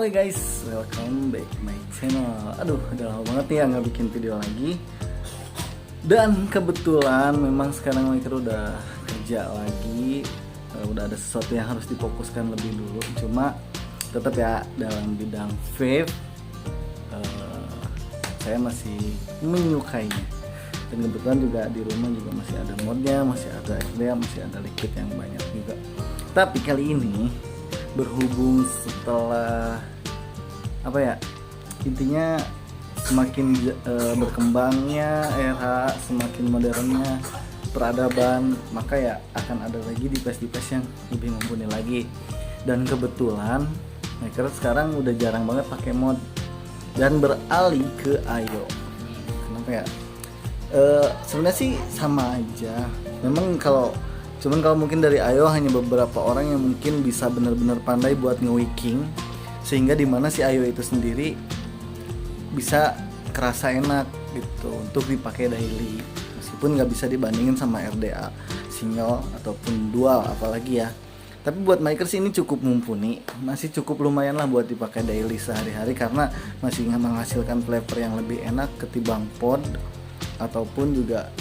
Halo guys, welcome back my channel. Aduh, udah lama banget nih ya nggak bikin video lagi. Dan kebetulan memang sekarang Maker udah kerja lagi, udah ada sesuatu yang harus difokuskan lebih dulu. Cuma tetap ya dalam bidang vape, saya masih menyukainya. Dan kebetulan juga di rumah juga masih ada modnya, masih ada FD, masih ada liquid yang banyak juga. Tapi kali ini berhubung setelah intinya semakin berkembangnya era, semakin modernnya peradaban, maka ya akan ada lagi device-device yang lebih mumpuni lagi. Dan kebetulan Maker sekarang udah jarang banget pakai mod dan beralih ke IO. Kenapa ya? Sebenarnya sih sama aja. Memang cuman kalau mungkin dari IO hanya beberapa orang yang mungkin bisa benar-benar pandai buat nge-wicking, sehingga dimana si IO itu sendiri bisa kerasa enak gitu untuk dipakai daily, meskipun nggak bisa dibandingin sama RDA single ataupun dual apalagi ya. Tapi buat Maker sih ini cukup mumpuni, masih cukup lumayan lah buat dipakai daily sehari-hari, karena masih menghasilkan flavor yang lebih enak ketimbang pod ataupun juga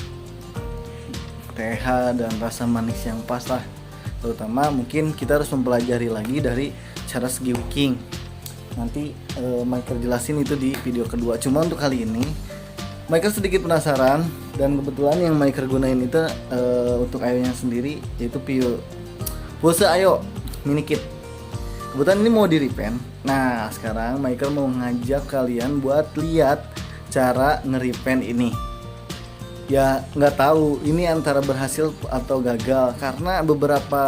TH dan rasa manis yang pas lah. Terutama mungkin kita harus mempelajari lagi dari cara segi wicking. Nanti Maker jelasin itu di video kedua. Cuma untuk kali ini Maker sedikit penasaran, dan kebetulan yang Maker gunain itu untuk IO nya sendiri yaitu Pulse IO mini kit. Kebetulan ini mau di repaint. Nah sekarang Maker mau ngajak kalian buat lihat cara nge-repaint ini. Ya nggak tahu ini antara berhasil atau gagal, karena beberapa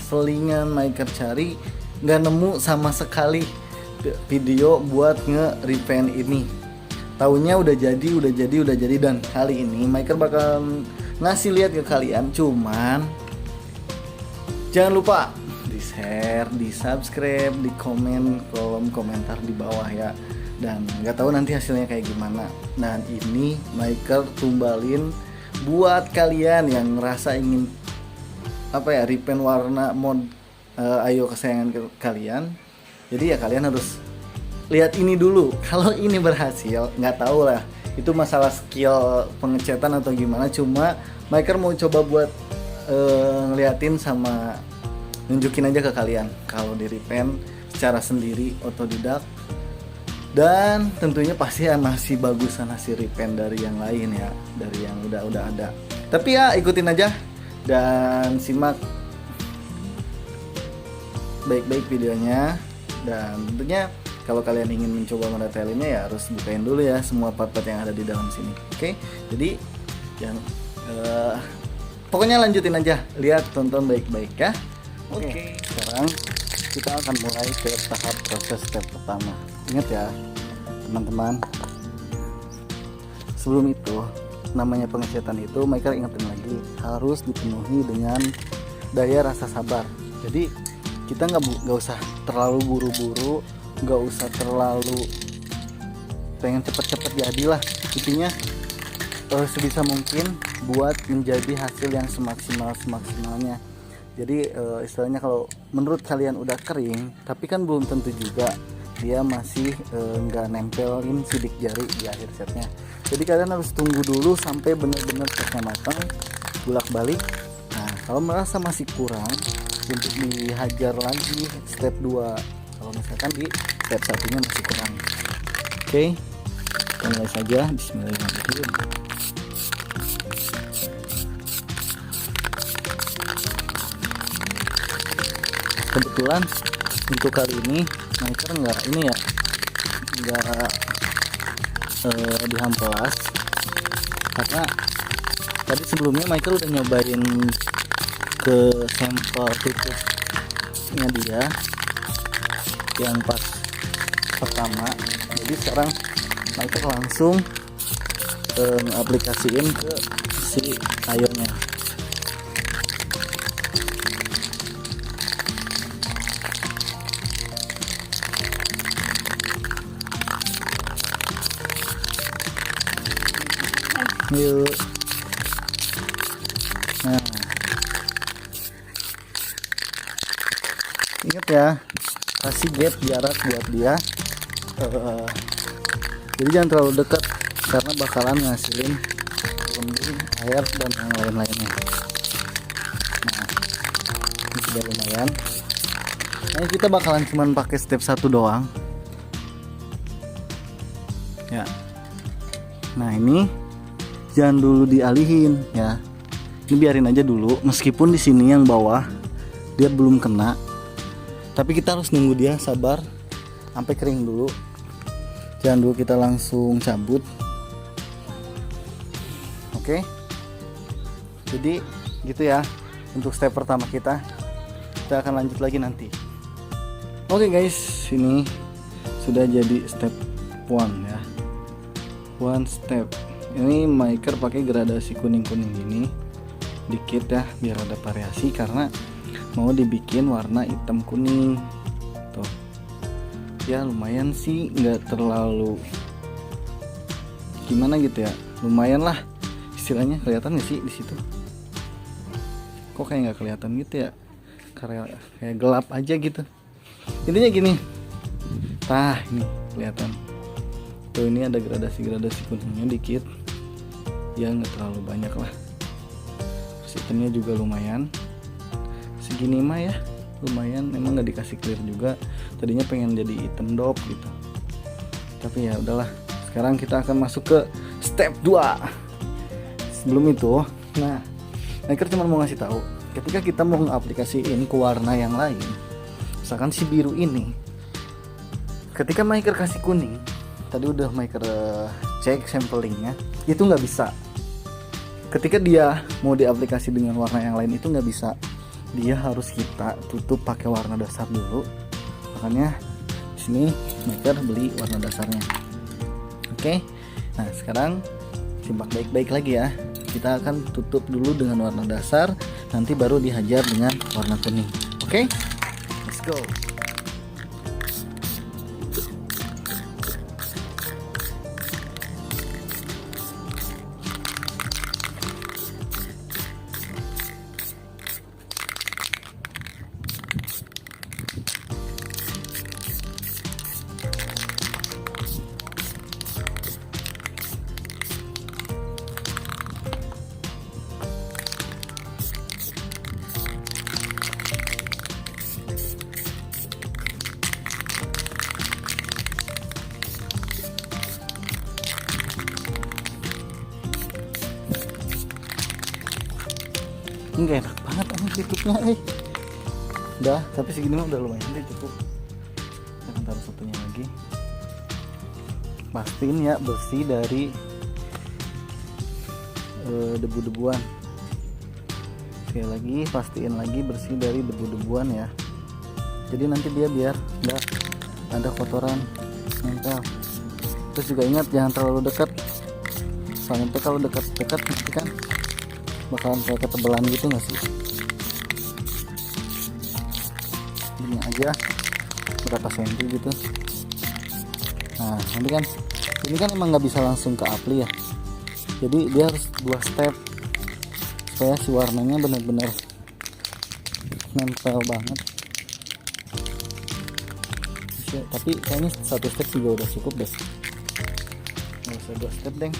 selingan Maker cari nggak nemu sama sekali video buat nge-repaint ini. Taunya udah jadi, dan kali ini Maker bakal ngasih lihat ke kalian. Cuman jangan lupa di share, di subscribe, di komen kolom komentar di bawah ya. Dan nggak tahu nanti hasilnya kayak gimana. Dan ini Maker tumbalin buat kalian yang ngerasa ingin repaint warna mod IO kesayangan kalian. Jadi ya kalian harus lihat ini dulu. Kalau ini berhasil, nggak tahu lah itu masalah skill pengecetan atau gimana. Cuma Maker mau coba buat ngeliatin sama nunjukin aja ke kalian kalau di repaint secara sendiri otodidak. Dan tentunya pasti masih bagusan hasil repaint dari yang lain ya, dari yang udah ada. Tapi ya ikutin aja dan simak baik-baik videonya. Dan tentunya kalau kalian ingin mencoba mendetailinnya ya harus bukain dulu ya semua part-part yang ada di dalam sini. Oke? Jadi pokoknya lanjutin aja, lihat, tonton baik-baik ya. Oke. Sekarang kita akan mulai ke tahap proses step pertama. Ingat ya teman-teman, sebelum itu namanya pengecetan itu Maker ingetin lagi harus dipenuhi dengan daya rasa sabar. Jadi kita nggak usah terlalu buru-buru, nggak usah terlalu pengen cepet-cepet jadilah. Intinya sebisa mungkin buat menjadi hasil yang semaksimalnya. Jadi istilahnya kalau menurut kalian udah kering, tapi kan belum tentu juga dia masih nggak nempelin sidik jari di akhir setnya. Jadi kalian harus tunggu dulu sampai benar-benar setnya matang, bolak-balik. Nah kalau merasa masih kurang, untuk dihajar lagi step 2 kalau misalkan di step 1-nya masih kurang. Oke, kita mulai saja. Bismillahirrahmanirrahim. Kebetulan untuk kali ini Maker nggak dihampelas, karena tadi sebelumnya Maker udah nyobain ke sampel tutupnya dia yang pas pertama. Jadi sekarang Maker langsung aplikasiin ke si IO nya. Yuk. Nah, ingat ya, kasih gap jarak buat dia. Jadi jangan terlalu dekat karena bakalan ngasilin embun, air dan yang lain-lainnya. Nah, ini sudah lumayan. Nah, kita bakalan cuman pakai step 1 doang. Ya. Nah, ini jangan dulu dialihin ya. Ini biarin aja dulu, meskipun di sini yang bawah dia belum kena. Tapi kita harus nunggu dia sabar sampai kering dulu. Jangan dulu kita langsung cabut. Oke. Jadi gitu ya untuk step pertama kita. Kita akan lanjut lagi nanti. Oke guys, ini sudah jadi step 1 ya. One step. Ini maker pakai gradasi kuning-kuning ini dikit ya, biar ada variasi karena mau dibikin warna hitam kuning. Tuh. Ya lumayan sih, nggak terlalu gimana gitu ya. Lumayan lah. Istilahnya kelihatan nggak sih di situ? Kok kayak nggak kelihatan gitu ya? Kayak gelap aja gitu. Intinya gini. Tah, ini kelihatan. Tuh, ini ada gradasi kuningnya dikit. Ya nggak terlalu banyak lah. Sistemnya juga lumayan. Segini mah ya lumayan. Memang nggak dikasih clear juga. Tadinya pengen jadi hitam dop gitu. Tapi ya udahlah. Sekarang kita akan masuk ke step 2. Sebelum itu, nah, maker cuma mau ngasih tahu, ketika kita mau ngaplikasiin ke warna yang lain, misalkan si biru ini, ketika maker kasih kuning, tadi udah maker cek samplingnya, itu nggak bisa. Ketika dia mau diaplikasi dengan warna yang lain itu nggak bisa, dia harus kita tutup pakai warna dasar dulu. Makanya di sini maker beli warna dasarnya. Oke, nah sekarang simak baik-baik lagi ya. Kita akan tutup dulu dengan warna dasar, nanti baru dihajar dengan warna kuning. Oke? Let's go. Ini gak enak banget sama tutupnya Udah, tapi segini mah udah lumayan deh cukup. Kita akan taruh satunya lagi. Pastiin ya bersih dari debu-debuan. Sekali lagi pastiin lagi bersih dari debu-debuan ya. Jadi nanti dia biar nggak ada kotoran nempel. Terus juga ingat jangan terlalu dekat. Soalnya kalau dekat-dekat nanti kan bakalan kayak ketebelan gitu nggak sih? Ini aja berapa senti gitu. Nah nanti kan ini kan emang nggak bisa langsung ke apli ya, jadi dia harus 2 step supaya si warnanya benar-benar nempel banget. Tapi kayaknya 1 step juga udah cukup deh, nggak usah 2 step deng.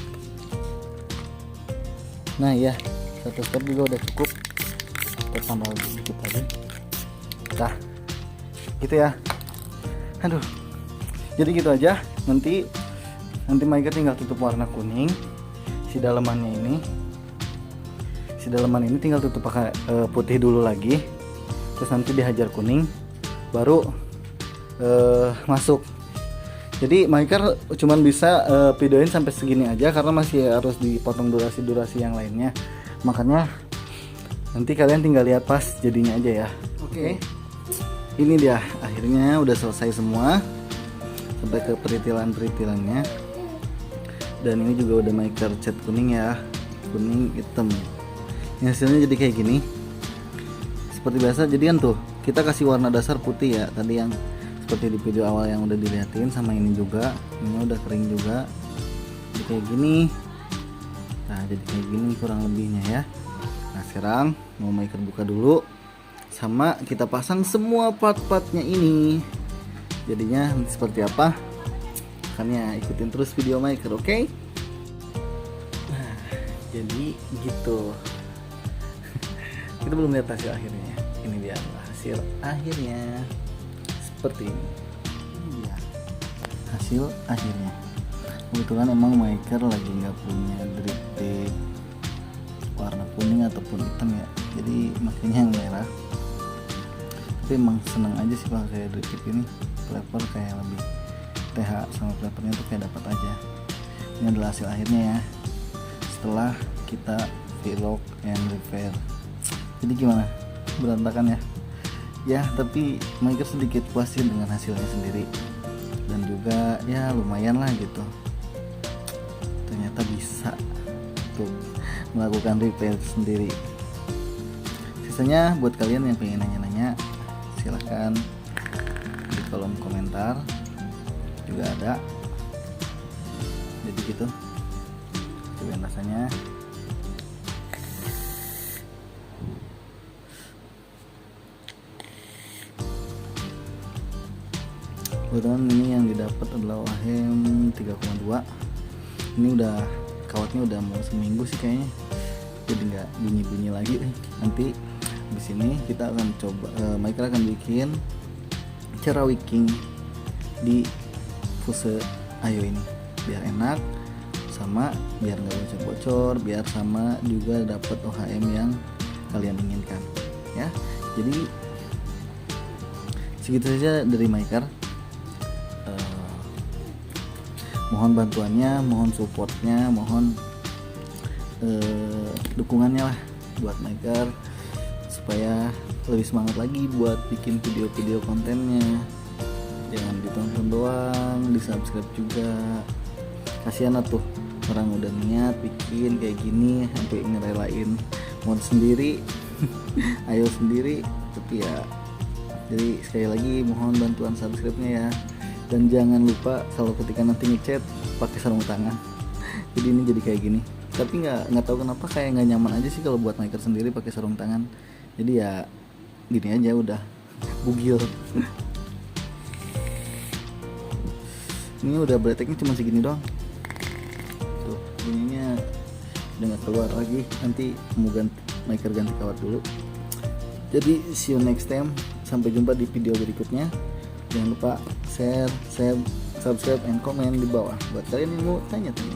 Nah ya 1 step juga udah cukup. Kita tambah sedikit aja. Nah gitu ya. Aduh, jadi gitu aja. Nanti maker tinggal tutup warna kuning. Si dalemannya ini tinggal tutup pakai putih dulu lagi. Terus nanti dihajar kuning, baru masuk. Jadi maker cuman bisa videoin sampai segini aja karena masih harus dipotong durasi yang lainnya. Makanya nanti kalian tinggal lihat pas jadinya aja ya. Oke. Ini dia akhirnya udah selesai semua sampai ke peritilannya. Dan ini juga udah maker cat kuning ya, kuning hitam. Hasilnya jadi kayak gini. Seperti biasa jadian tuh. Kita kasih warna dasar putih ya, tadi yang seperti di video awal yang udah dilihatin, sama ini juga. Ini udah kering juga. Jadi kayak gini. Nah, jadi kayak gini kurang lebihnya ya. Nah, sekarang mau maker buka dulu. Sama kita pasang semua part-partnya ini. jadinya seperti apa, makanya ikutin terus video maker, oke? Nah, jadi gitu. Kita belum lihat hasil akhirnya. Ini dia hasil akhirnya seperti ini. Iya, hasil akhirnya. Kebetulan emang maker lagi nggak punya drip tip warna kuning ataupun hitam ya, jadi makanya yang merah. Tapi emang seneng aja sih pakai drip tip ini, flavor kayak lebih TH sama flavornya tuh kayak dapat aja. Ini adalah hasil akhirnya ya, setelah kita vlog and repair. Jadi gimana, berantakan ya? Ya tapi maker sedikit puas sih dengan hasilnya sendiri, dan juga ya lumayan lah gitu, ternyata bisa tuh melakukan repair sendiri. Sisanya buat kalian yang pengen nanya-nanya, silahkan di kolom komentar juga ada. Jadi gitu, cobain rasanya. Kebetulan ini yang didapat adalah Wahem 3,2. Ini udah kawatnya udah mau seminggu sih kayaknya, jadi nggak bunyi-bunyi lagi. Nanti di sini kita akan coba, maker akan bikin cara wicking di fuse Ayo ini biar enak, sama biar nggak bocor-bocor, biar sama juga dapat OHM yang kalian inginkan ya. Jadi segitu saja dari maker. Mohon bantuannya, mohon supportnya, mohon dukungannya lah buat maker supaya lebih semangat lagi buat bikin video-video kontennya. Jangan ditonton doang, di subscribe juga. Kasihan tuh orang udah niat bikin kayak gini sampai ngerelain mod sendiri Ayo sendiri, tapi ya. Jadi sekali lagi mohon bantuan subscribe-nya ya. Dan jangan lupa kalau ketika nanti ngechat pakai sarung tangan. Jadi ini jadi kayak gini. Tapi nggak tahu kenapa kayak nggak nyaman aja sih kalau buat maker sendiri pakai sarung tangan. Jadi ya gini aja udah bugil. Ini udah breteknya cuma segini doang. Tuh ininya udah nggak keluar lagi. Nanti mau maker ganti kawat dulu. Jadi see you next time. Sampai jumpa di video berikutnya. Jangan lupa share, subscribe, and comment di bawah buat kalian yang mau tanya-tanya.